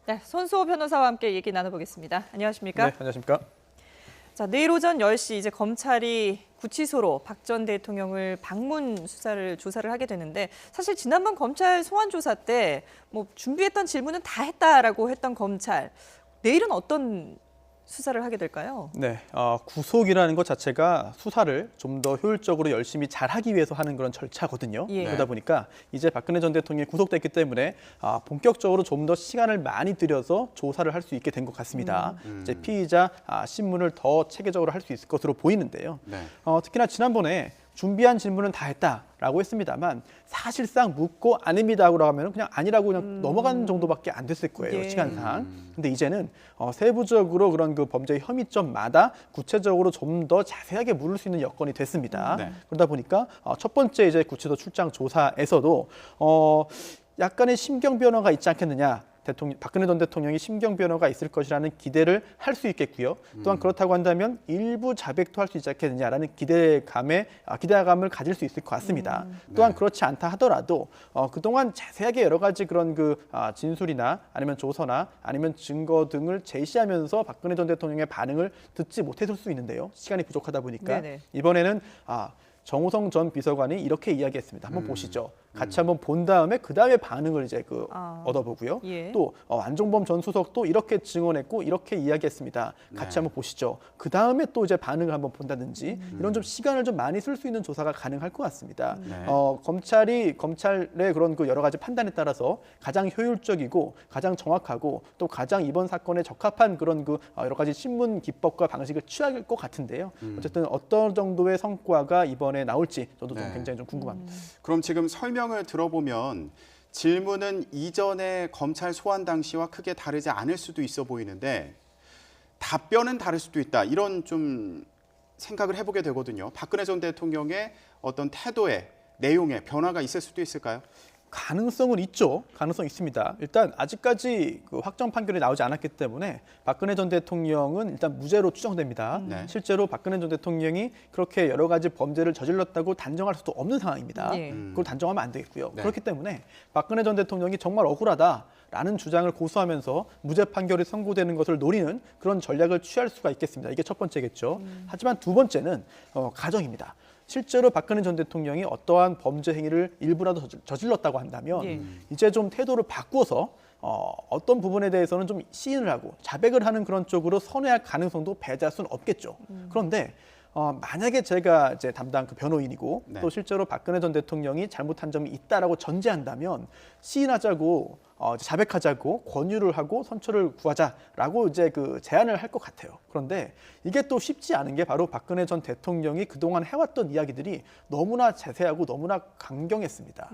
네, 손수호 변호사와 함께 얘기 나눠보겠습니다. 안녕하십니까? 네, 안녕하십니까? 자, 내일 오전 10시 이제 검찰이 구치소로 박 전 대통령을 방문 조사를 하게 되는데 사실 지난번 검찰 소환 조사 때 뭐 준비했던 질문은 다 했다라고 했던 검찰 내일은 어떤 수사를 하게 될까요? 네, 구속이라는 것 자체가 수사를 좀 더 효율적으로 열심히 잘하기 위해서 하는 그런 절차거든요. 예. 그러다 보니까 이제 박근혜 전 대통령이 구속됐기 때문에 본격적으로 좀 더 시간을 많이 들여서 조사를 할 수 있게 된 것 같습니다. 이제 피의자 신문을 더 체계적으로 할 수 있을 것으로 보이는데요. 네. 특히나 지난번에 준비한 질문은 다 했다라고 했습니다만 사실상 묻고 아닙니다라고 하면 그냥 아니라고 그냥 넘어가는 정도밖에 안 됐을 거예요. 예. 시간상. 근데 이제는 세부적으로 그런 그 범죄의 혐의점마다 구체적으로 좀 더 자세하게 물을 수 있는 여건이 됐습니다. 네. 그러다 보니까 첫 번째 이제 구치소 출장 조사에서도 약간의 심경 변화가 있지 않겠느냐. 박근혜 전 대통령이 심경 변화가 있을 것이라는 기대를 할 수 있겠고요. 또한 그렇다고 한다면 일부 자백도 할 수 있지 않겠느냐라는 기대감을 가질 수 있을 것 같습니다. 또한 네. 그렇지 않다 하더라도 그동안 자세하게 여러 가지 그런 진술이나 아니면 조서나 아니면 증거 등을 제시하면서 박근혜 전 대통령의 반응을 듣지 못했을 수 있는데요. 시간이 부족하다 보니까 네네. 이번에는 정호성 전 비서관이 이렇게 이야기했습니다. 한번 보시죠. 같이 한번 본 다음에 그 다음에 반응을 이제 얻어보고요. 예. 또 안종범 전 수석도 이렇게 증언했고 이렇게 이야기했습니다. 같이 네. 한번 보시죠. 그 다음에 또 이제 반응을 한번 본다든지 이런 좀 시간을 좀 많이 쓸 수 있는 조사가 가능할 것 같습니다. 네. 검찰의 그런 그 여러 가지 판단에 따라서 가장 효율적이고 가장 정확하고 또 가장 이번 사건에 적합한 그런 여러 가지 신문 기법과 방식을 취할 것 같은데요. 어쨌든 어떤 정도의 성과가 이번에 나올지 저도 좀 네. 굉장히 좀 궁금합니다. 그럼 지금 설명을 들어보면 질문은 이전에 검찰 소환 당시와 크게 다르지 않을 수도 있어 보이는데 답변은 다를 수도 있다. 이런 좀 생각을 해보게 되거든요. 박근혜 전 대통령의 어떤 태도에 내용에 변화가 있을 수도 있을까요? 가능성은 있죠. 가능성 있습니다. 일단 아직까지 확정 판결이 나오지 않았기 때문에 박근혜 전 대통령은 일단 무죄로 추정됩니다. 네. 실제로 박근혜 전 대통령이 그렇게 여러 가지 범죄를 저질렀다고 단정할 수도 없는 상황입니다. 예. 그걸 단정하면 안 되겠고요. 네. 그렇기 때문에 박근혜 전 대통령이 정말 억울하다라는 주장을 고수하면서 무죄 판결이 선고되는 것을 노리는 그런 전략을 취할 수가 있겠습니다. 이게 첫 번째겠죠. 하지만 두 번째는 가정입니다. 실제로 박근혜 전 대통령이 어떠한 범죄 행위를 일부라도 저질렀다고 한다면 예. 이제 좀 태도를 바꾸어서 어떤 부분에 대해서는 좀 시인을 하고 자백을 하는 그런 쪽으로 선회할 가능성도 배제할 수는 없겠죠. 그런데 만약에 제가 이제 담당 변호인이고 네. 또 실제로 박근혜 전 대통령이 잘못한 점이 있다라고 전제한다면 시인하자고 자백하자고 권유를 하고 선처를 구하자라고 이제 제안을 할 것 같아요. 그런데 이게 또 쉽지 않은 게 바로 박근혜 전 대통령이 그동안 해왔던 이야기들이 너무나 자세하고 너무나 강경했습니다.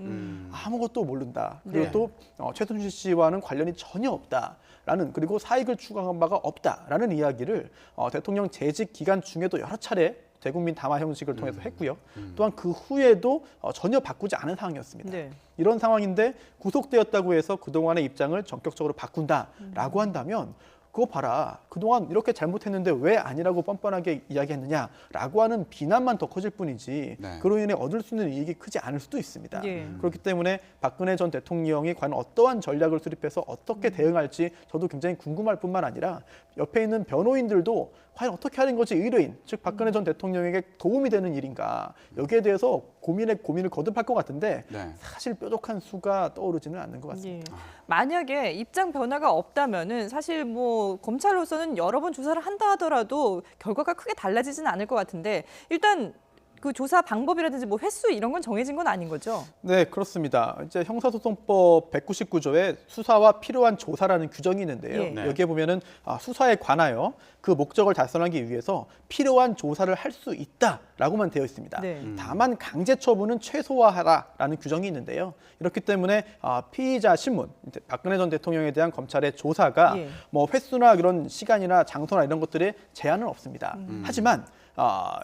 아무것도 모른다. 그리고 네. 또 최순실 씨와는 관련이 전혀 없다라는 그리고 사익을 추구한 바가 없다라는 이야기를 대통령 재직 기간 중에도 여러 차례 대국민 담화 형식을 통해서 했고요. 또한 그 후에도 전혀 바꾸지 않은 상황이었습니다. 네. 이런 상황인데 구속되었다고 해서 그동안의 입장을 전격적으로 바꾼다라고 한다면 그거 봐라. 그동안 이렇게 잘못했는데 왜 아니라고 뻔뻔하게 이야기했느냐라고 하는 비난만 더 커질 뿐이지 네. 그로 인해 얻을 수 있는 이익이 크지 않을 수도 있습니다. 예. 그렇기 때문에 박근혜 전 대통령이 과연 어떠한 전략을 수립해서 어떻게 대응할지 저도 굉장히 궁금할 뿐만 아니라 옆에 있는 변호인들도 과연 어떻게 하는 것이 의뢰인, 즉 박근혜 전 대통령에게 도움이 되는 일인가 여기에 대해서 고민을 거듭할 것 같은데 네. 사실 뾰족한 수가 떠오르지는 않는 것 같습니다. 예. 만약에 입장 변화가 없다면은 사실 뭐 검찰로서는 여러 번 조사를 한다 하더라도 결과가 크게 달라지지는 않을 것 같은데 일단 그 조사 방법이라든지 뭐 횟수 이런 건 정해진 건 아닌 거죠? 네, 그렇습니다. 이제 형사소송법 199조에 수사와 필요한 조사라는 규정이 있는데요. 예. 네. 여기에 보면은 수사에 관하여 그 목적을 달성하기 위해서 필요한 조사를 할 수 있다라고만 되어 있습니다. 네. 다만 강제 처분은 최소화하라라는 규정이 있는데요. 이렇기 때문에 피의자 신문, 박근혜 전 대통령에 대한 검찰의 조사가 예. 뭐 횟수나 그런 시간이나 장소나 이런 것들에 제한은 없습니다. 하지만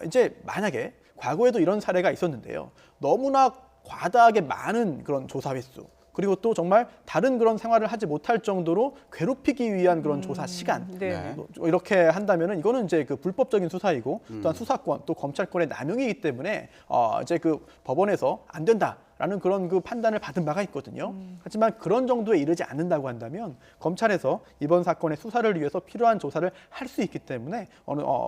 이제 만약에 과거에도 이런 사례가 있었는데요. 너무나 과다하게 많은 그런 조사 횟수 그리고 또 정말 다른 그런 생활을 하지 못할 정도로 괴롭히기 위한 그런 조사 시간 네. 이렇게 한다면은 이거는 이제 불법적인 수사이고 또한 수사권 또 검찰권의 남용이기 때문에 이제 법원에서 안 된다. 있다라는 그런 그 판단을 받은 바가 있거든요. 하지만 그런 정도에 이르지 않는다고 한다면 검찰에서 이번 사건의 수사를 위해서 필요한 조사를 할 수 있기 때문에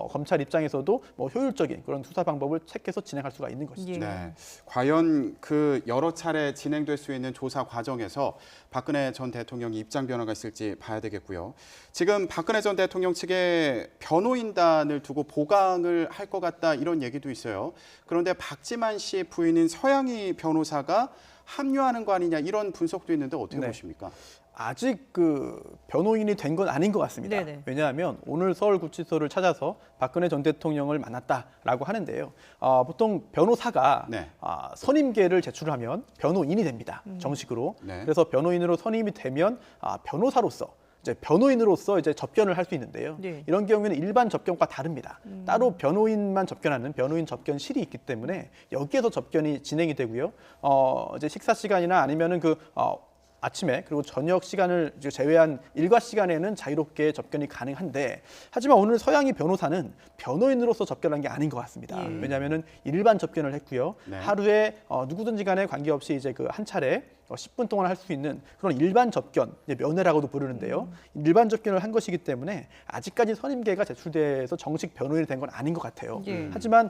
검찰 입장에서도 뭐 효율적인 그런 수사 방법을 택해서 진행할 수가 있는 것이죠. 예. 네. 과연 그 여러 차례 진행될 수 있는 조사 과정에서 박근혜 전 대통령이 입장 변화가 있을지 봐야 되겠고요. 지금 박근혜 전 대통령 측의 변호인단을 두고 보강을 할 것 같다 이런 얘기도 있어요. 그런데 박지만 씨 부인인 서양희 변호사가 합류하는 거 아니냐 이런 분석도 있는데 어떻게 네. 보십니까? 아직 그 변호인이 된 건 아닌 것 같습니다. 네네. 왜냐하면 오늘 서울구치소를 찾아서 박근혜 전 대통령을 만났다라고 하는데요. 보통 변호사가 네. 선임계를 제출하면 변호인이 됩니다. 정식으로. 네. 그래서 변호인으로 선임이 되면 변호사로서 이제 변호인으로서 이제 접견을 할 수 있는데요. 네. 이런 경우에는 일반 접견과 다릅니다. 따로 변호인만 접견하는 변호인 접견실이 있기 때문에 여기에서 접견이 진행이 되고요. 이제 식사 시간이나 아니면은 아침에 그리고 저녁 시간을 제외한 일과 시간에는 자유롭게 접견이 가능한데 하지만 오늘 서양희 변호사는 변호인으로서 접견한 게 아닌 것 같습니다. 예. 왜냐하면은 일반 접견을 했고요. 네. 하루에 누구든지 간에 관계없이 이제 그 한 차례 10분 동안 할 수 있는 그런 일반 접견, 면회라고도 부르는데요. 일반 접견을 한 것이기 때문에 아직까지 선임계가 제출돼서 정식 변호인이 된 건 아닌 것 같아요. 예. 하지만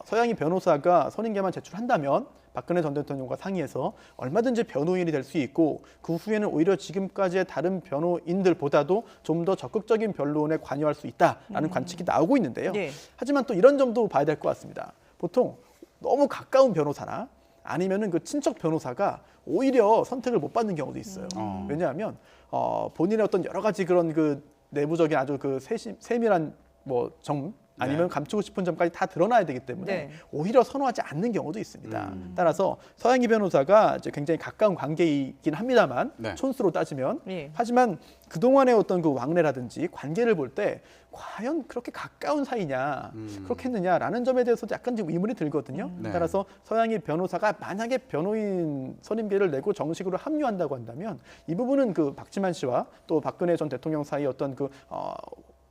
서양희 변호사가 선임계만 제출한다면 박근혜 전 대통령과 상의해서 얼마든지 변호인이 될 수 있고 그 후에는 오히려 지금까지의 다른 변호인들보다도 좀 더 적극적인 변론에 관여할 수 있다라는 관측이 나오고 있는데요. 네. 하지만 또 이런 점도 봐야 될 것 같습니다. 보통 너무 가까운 변호사나 아니면은 그 친척 변호사가 오히려 선택을 못 받는 경우도 있어요. 왜냐하면 본인의 어떤 여러 가지 그런 그 내부적인 아주 그 세밀한 뭐 점 아니면 네. 감추고 싶은 점까지 다 드러나야 되기 때문에 네. 오히려 선호하지 않는 경우도 있습니다. 따라서 서양희 변호사가 이제 굉장히 가까운 관계이긴 합니다만 네. 촌수로 따지면 예. 하지만 그동안의 어떤 그 왕래라든지 관계를 볼 때 과연 그렇게 가까운 사이냐 그렇겠느냐라는 점에 대해서도 약간 좀 의문이 들거든요. 네. 따라서 서양희 변호사가 만약에 변호인 선임계를 내고 정식으로 합류한다고 한다면 이 부분은 그 박지만 씨와 또 박근혜 전 대통령 사이 어떤 그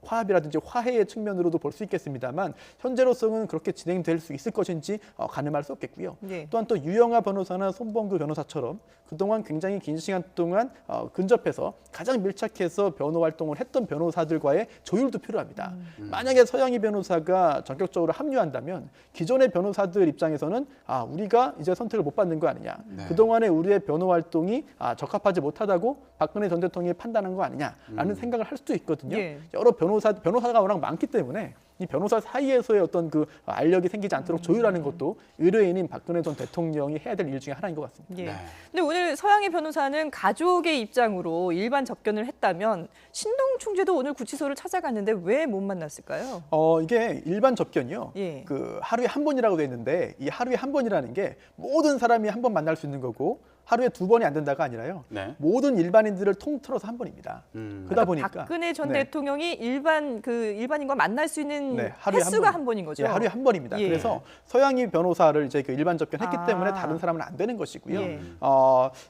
화합이라든지 화해의 측면으로도 볼 수 있겠습니다만 현재로서는 그렇게 진행될 수 있을 것인지 가늠할 수 없겠고요. 네. 또한 또 유영하 변호사나 손범규 변호사처럼 그동안 굉장히 긴 시간 동안 근접해서 가장 밀착해서 변호 활동을 했던 변호사들과의 조율도 필요합니다. 만약에 서양희 변호사가 전격적으로 합류한다면 기존의 변호사들 입장에서는 우리가 이제 선택을 못 받는 거 아니냐. 네. 그동안의 우리의 변호 활동이 적합하지 못하다고 박근혜 전 대통령이 판단한 거 아니냐라는 생각을 할 수도 있거든요. 예. 여러 변호사가 워낙 많기 때문에 이 변호사 사이에서의 어떤 그 알력이 생기지 않도록 조율하는 것도 의뢰인인 박근혜 전 대통령이 해야 될 일 중에 하나인 것 같습니다. 예. 네. 근데 오늘 서양희 변호사는 가족의 입장으로 일반 접견을 했다면 신동 총재도 오늘 구치소를 찾아갔는데 왜 못 만났을까요? 이게 일반 접견이요. 예. 그 하루에 한 번이라고 돼 있는데 이 하루에 한 번이라는 게 모든 사람이 한 번 만날 수 있는 거고 하루에 두 번이 안 된다가 아니라요. 네. 모든 일반인들을 통틀어서 한 번입니다. 그러다 보니까 박근혜 전 네. 대통령이 일반인과 만날 수 있는 네, 하루에 횟수가 한 한 번인 거죠. 예, 하루에 한 번입니다. 예. 그래서 서양희 변호사를 이제 그 일반 접견했기 아. 때문에 다른 사람은 안 되는 것이고요. 예.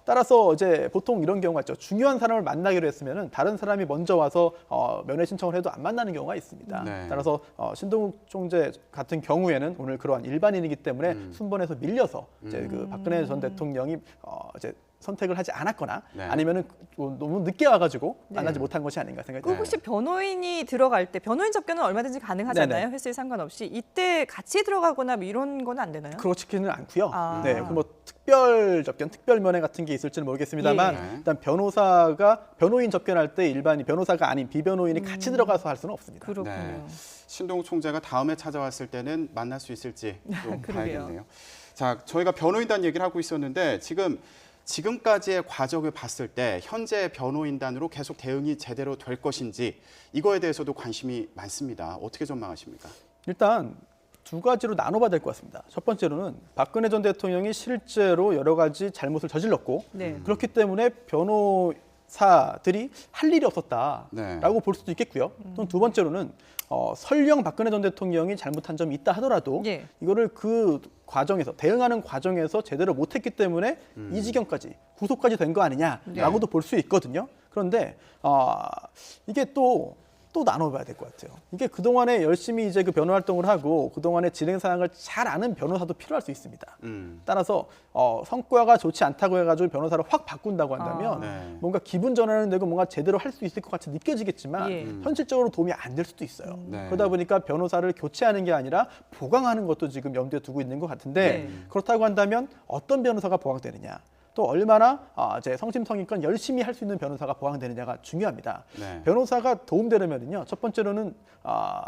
따라서 이제 보통 이런 경우가 있죠. 중요한 사람을 만나기로 했으면은 다른 사람이 먼저 와서 면회 신청을 해도 안 만나는 경우가 있습니다. 네. 따라서 신동욱 총재 같은 경우에는 오늘 그러한 일반인이기 때문에 순번에서 밀려서 이제 그 박근혜 전 대통령이 이제 선택을 하지 않았거나 네. 아니면은 너무 늦게 와가지고 만나지 못한 것이 아닌가 생각이 그 듭니다. 혹시 변호인이 들어갈 때 변호인 접견은 얼마든지 가능하잖아요. 네네. 횟수에 상관없이 이때 같이 들어가거나 뭐 이런 건 안 되나요? 그렇지는 않고요. 아. 네, 뭐 특별 접견, 특별 면회 같은 게 있을지는 모르겠습니다만 예. 일단 변호사가 변호인 접견할 때 일반인 변호사가 아닌 비변호인이 같이 들어가서 할 수는 없습니다. 그렇군요. 네. 신동욱 총재가 다음에 찾아왔을 때는 만날 수 있을지 좀 그러게요. 봐야겠네요. 자, 저희가 변호인단 얘기를 하고 있었는데 지금까지의 과정을 봤을 때 현재 변호인단으로 계속 대응이 제대로 될 것인지 이거에 대해서도 관심이 많습니다. 어떻게 전망하십니까? 일단 두 가지로 나눠봐야 될 것 같습니다. 첫 번째로는 박근혜 전 대통령이 실제로 여러 가지 잘못을 저질렀고 네. 그렇기 때문에 변호사들이 할 일이 없었다라고 네. 볼 수도 있겠고요. 또는 두 번째로는 설령 박근혜 전 대통령이 잘못한 점이 있다 하더라도 예. 이거를 그 과정에서 대응하는 과정에서 제대로 못했기 때문에 이 지경까지 구속까지 된 거 아니냐라고도 볼 수 있거든요. 그런데 이게 또 또 나눠봐야 될 것 같아요. 이게 그동안에 열심히 이제 그 변호 활동을 하고 그동안의 진행 사항을 잘 아는 변호사도 필요할 수 있습니다. 따라서 성과가 좋지 않다고 해가지고 변호사를 확 바꾼다고 한다면 네. 뭔가 기분 전환은 되고 뭔가 제대로 할 수 있을 것 같이 느껴지겠지만 예. 현실적으로 도움이 안 될 수도 있어요. 네. 그러다 보니까 변호사를 교체하는 게 아니라 보강하는 것도 지금 염두에 두고 있는 것 같은데 네. 그렇다고 한다면 어떤 변호사가 보강되느냐 또 얼마나 이제 성심성의껏 열심히 할 수 있는 변호사가 보강되느냐가 중요합니다. 네. 변호사가 도움되려면요 첫 번째로는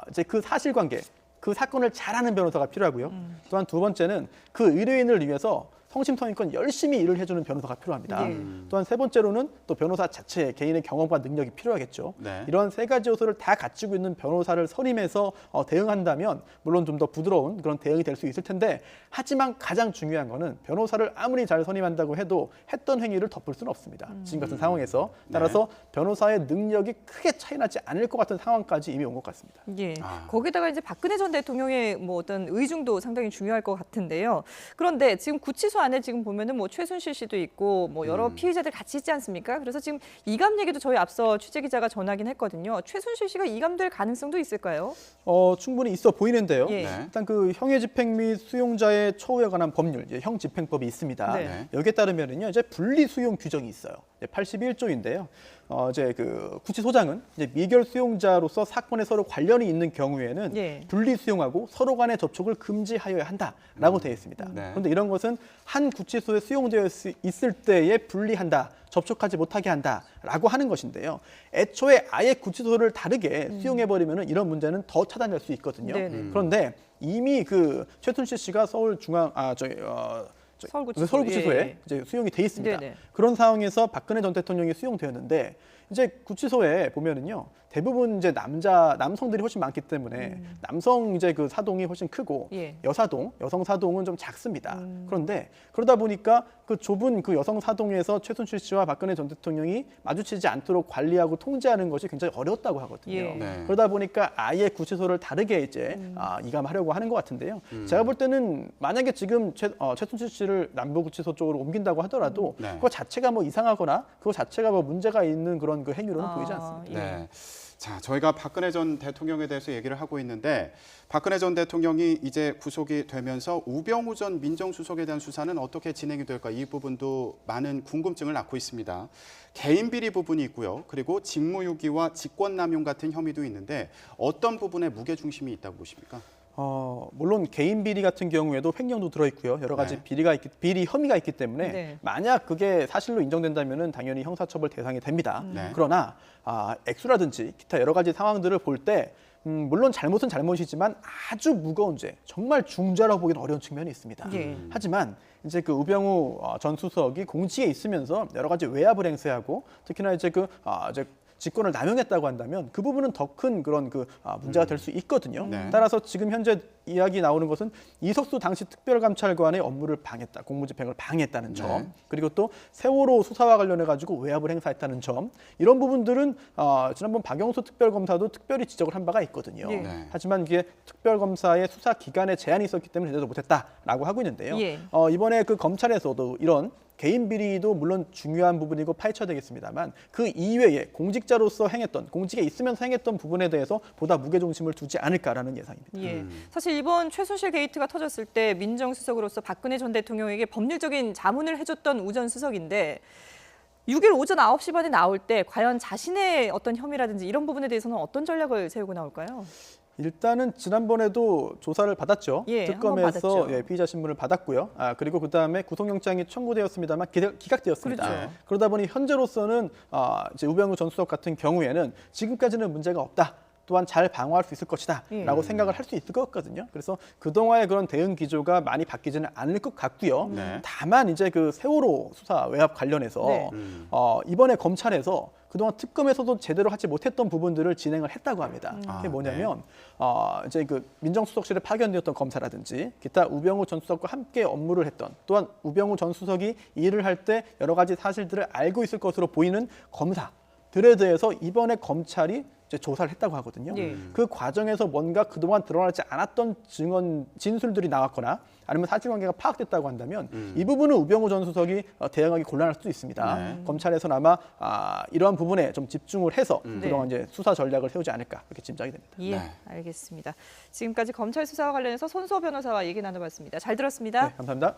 이제 그 사실관계 그 사건을 잘 아는 변호사가 필요하고요. 또한 두 번째는 그 의뢰인을 위해서 성심성의껏 열심히 일을 해주는 변호사가 필요합니다. 예. 또한 세 번째로는 또 변호사 자체 개인의 경험과 능력이 필요하겠죠. 네. 이런 세 가지 요소를 다 갖추고 있는 변호사를 선임해서 대응한다면 물론 좀 더 부드러운 그런 대응이 될 수 있을 텐데 하지만 가장 중요한 거는 변호사를 아무리 잘 선임한다고 해도 했던 행위를 덮을 수는 없습니다. 지금 같은 상황에서 따라서 변호사의 능력이 크게 차이나지 않을 것 같은 상황까지 이미 온 것 같습니다. 예. 아. 거기다가 이제 박근혜 전 대통령의 뭐 어떤 의중도 상당히 중요할 것 같은데요. 그런데 지금 구치소 안에 지금 보면은 뭐 최순실 씨도 있고 뭐 여러 피의자들 같이 있지 않습니까? 그래서 지금 이감 얘기도 저희 앞서 취재 기자가 전하긴 했거든요. 최순실 씨가 이감될 가능성도 있을까요? 충분히 있어 보이는데요. 예. 네. 일단 그 형의 집행 및 수용자의 처우에 관한 법률, 이제 형집행법이 있습니다. 네. 여기에 따르면은요, 이제 분리 수용 규정이 있어요. 81조인데요. 이제 그 구치소장은 이제 미결 수용자로서 사건에 서로 관련이 있는 경우에는 예. 분리 수용하고 서로 간의 접촉을 금지하여야 한다라고 되어 있습니다. 네. 그런데 이런 것은 한 구치소에 수용되어 있을 때에 분리한다. 접촉하지 못하게 한다라고 하는 것인데요. 애초에 아예 구치소를 다르게 수용해버리면 이런 문제는 더 차단될 수 있거든요. 네네. 그런데 이미 그 최순실 씨가 서울구치소에 예. 이제 수용이 돼 있습니다. 네네. 그런 상황에서 박근혜 전 대통령이 수용되었는데 이제 구치소에 보면은요 대부분 이제 남성들이 훨씬 많기 때문에 남성 이제 그 사동이 훨씬 크고 예. 여성 사동은 좀 작습니다. 그런데 그러다 보니까 그 좁은 그 여성 사동에서 최순실 씨와 박근혜 전 대통령이 마주치지 않도록 관리하고 통제하는 것이 굉장히 어려웠다고 하거든요. 예. 네. 그러다 보니까 아예 구치소를 다르게 이제 이감하려고 하는 것 같은데요. 제가 볼 때는 만약에 지금 최순실 씨를 남부구치소 쪽으로 옮긴다고 하더라도 네. 그거 자체가 뭐 이상하거나 그거 자체가 뭐 문제가 있는 그런 그 행위로는 보이지 않습니다. 예. 네. 자, 저희가 박근혜 전 대통령에 대해서 얘기를 하고 있는데 박근혜 전 대통령이 이제 구속이 되면서 우병우 전 민정수석에 대한 수사는 어떻게 진행이 될까? 이 부분도 많은 궁금증을 낳고 있습니다. 개인 비리 부분이 있고요. 그리고 직무유기와 직권남용 같은 혐의도 있는데 어떤 부분에 무게중심이 있다고 보십니까? 물론 개인 비리 같은 경우에도 횡령도 들어있고요. 여러 가지 네. 비리 혐의가 있기 때문에 네. 만약 그게 사실로 인정된다면 당연히 형사처벌 대상이 됩니다. 네. 그러나 액수라든지 기타 여러 가지 상황들을 볼 때 물론 잘못은 잘못이지만 아주 무거운 죄, 정말 중죄라고 보기는 어려운 측면이 있습니다. 예. 하지만 이제 그 우병우 전 수석이 공직에 있으면서 여러 가지 외압을 행사하고 특히나 이제 이제 직권을 남용했다고 한다면 그 부분은 더 큰 그런 문제가 될 수 있거든요. 네. 따라서 지금 현재 이야기 나오는 것은 이석수 당시 특별감찰관의 업무를 방해했다, 공무집행을 방해했다는 점, 네. 그리고 또 세월호 수사와 관련해 가지고 외압을 행사했다는 점, 이런 부분들은 지난번 박영수 특별검사도 특별히 지적을 한 바가 있거든요. 예. 네. 하지만 이게 특별검사의 수사 기간에 제한이 있었기 때문에 제대로 못했다라고 하고 있는데요. 예. 이번에 그 검찰에서도 이런 개인 비리도 물론 중요한 부분이고 파헤쳐야 되겠습니다만 그 이외에 공직자로서 행했던, 공직에 있으면서 행했던 부분에 대해서 보다 무게중심을 두지 않을까라는 예상입니다. 예. 사실 이번 최순실 게이트가 터졌을 때 민정수석으로서 박근혜 전 대통령에게 법률적인 자문을 해줬던 우 전 수석인데 6일 오전 9시 반에 나올 때 과연 자신의 어떤 혐의라든지 이런 부분에 대해서는 어떤 전략을 세우고 나올까요? 일단은 지난번에도 조사를 받았죠. 예, 특검에서 한번 받았죠. 피의자 신문을 받았고요. 그리고 그다음에 구속영장이 청구되었습니다만 기각되었습니다. 그렇죠. 그러다 보니 현재로서는 이제 우병우 전 수석 같은 경우에는 지금까지는 문제가 없다. 또한 잘 방어할 수 있을 것이다라고 생각을 할 수 있을 것 같거든요. 그래서 그동안의 그런 대응 기조가 많이 바뀌지는 않을 것 같고요. 네. 다만 이제 그 세월호 수사 외압 관련해서 네. 이번에 검찰에서 그동안 특검에서도 제대로 하지 못했던 부분들을 진행을 했다고 합니다. 그게 뭐냐면 이제 그 민정수석실에 파견되었던 검사라든지 기타 우병우 전 수석과 함께 업무를 했던 또한 우병우 전 수석이 일을 할 때 여러 가지 사실들을 알고 있을 것으로 보이는 검사들에 대해서 이번에 검찰이 이제 조사를 했다고 하거든요. 예. 그 과정에서 뭔가 그동안 드러나지 않았던 증언 진술들이 나왔거나 아니면 사실관계가 파악됐다고 한다면 이 부분은 우병우 전 수석이 대응하기 곤란할 수도 있습니다. 네. 검찰에서는 아마 이러한 부분에 좀 집중을 해서 그동안 네. 이제 수사 전략을 세우지 않을까 그렇게 짐작이 됩니다. 예, 네. 알겠습니다. 지금까지 검찰 수사와 관련해서 손수호 변호사와 얘기 나눠봤습니다. 잘 들었습니다. 네, 감사합니다.